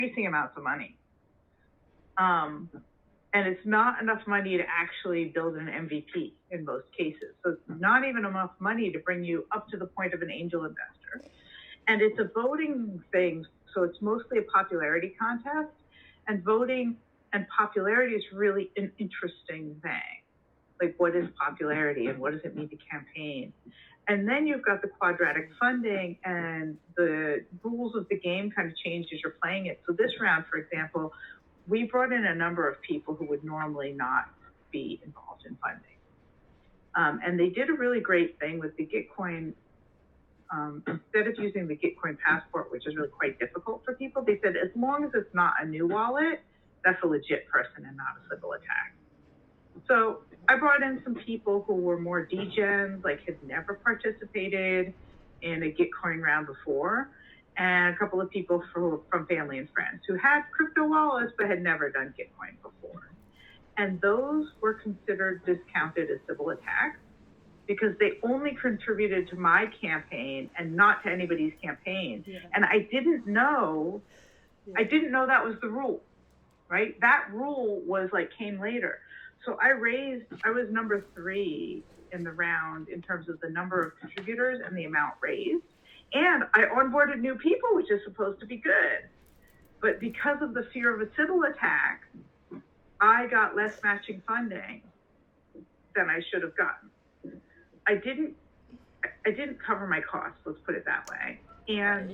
increasing amounts of money. And it's not enough money to actually build an MVP in most cases. So it's not even enough money to bring you up to the point of an angel investor. And it's a voting thing, so it's mostly a popularity contest. And voting and popularity is really an interesting thing. Like, what is popularity and what does it mean to campaign? And then you've got the quadratic funding, and the rules of the game kind of change as you're playing it. So this round, for example, we brought in a number of people who would normally not be involved in funding. And they did a really great thing with the Gitcoin. Instead of using the Gitcoin passport, which is really quite difficult for people, they said, as long as it's not a new wallet, that's a legit person and not a Sybil attack. So I brought in some people who were more degens, like had never participated in a Gitcoin round before, and a couple of people from family and friends who had crypto wallets but had never done Gitcoin before. And those were considered discounted as Sybil attacks because they only contributed to my campaign and not to anybody's campaign. Yeah. And I didn't know that was the rule, right? That rule was like came later. So I was number 3 in the round in terms of the number of contributors and the amount raised. And I onboarded new people, which is supposed to be good. But because of the fear of a Sybil attack, I got less matching funding than I should have gotten. I didn't cover my costs, let's put it that way. And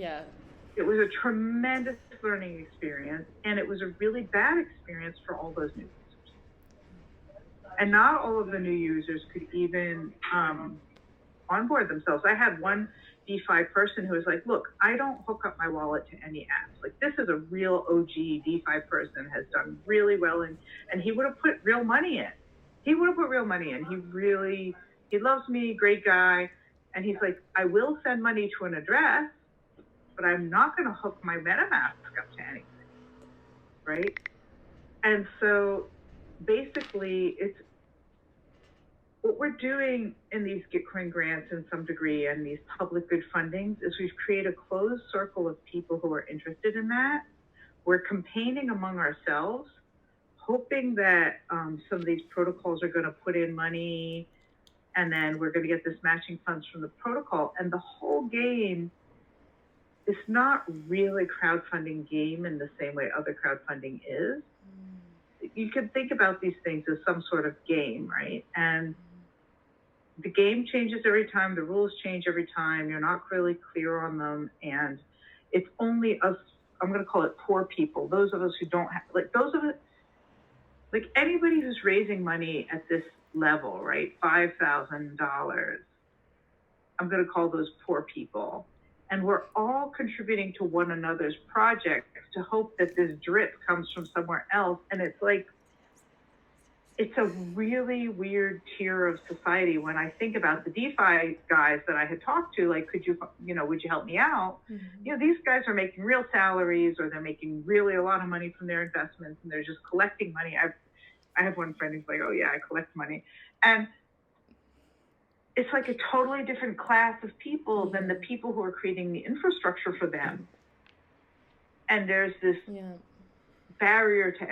it was a tremendous learning experience, and it was a really bad experience for all those new users. And not all of the new users could even onboard themselves. I had one DeFi person who was like, look, I don't hook up my wallet to any apps. Like, this is a real OG DeFi person, has done really well, and he would have put real money in. He loves me, great guy. And he's like, I will send money to an address, but I'm not going to hook my MetaMask up to anything, right? And so basically, it's what we're doing in these Gitcoin grants in some degree and these public good fundings is we've created a closed circle of people who are interested in that. We're campaigning among ourselves, hoping that some of these protocols are going to put in money, and then we're going to get this matching funds from the protocol. And the whole game is not really a crowdfunding game in the same way other crowdfunding is. You can think about these things as some sort of game, right? And the game changes every time, the rules change every time, you're not really clear on them, and it's only us, I'm going to call it poor people, those of us who don't have, like anybody who's raising money at this level, right, $5,000, I'm going to call those poor people. And we're all contributing to one another's projects to hope that this drip comes from somewhere else. And it's like, it's a really weird tier of society. When I think about the DeFi guys that I had talked to, like, would you help me out? Mm-hmm. These guys are making real salaries, or they're making really a lot of money from their investments, and they're just collecting money. I have one friend who's like, oh yeah, I collect money. And it's like a totally different class of people than the people who are creating the infrastructure for them. And there's this barrier to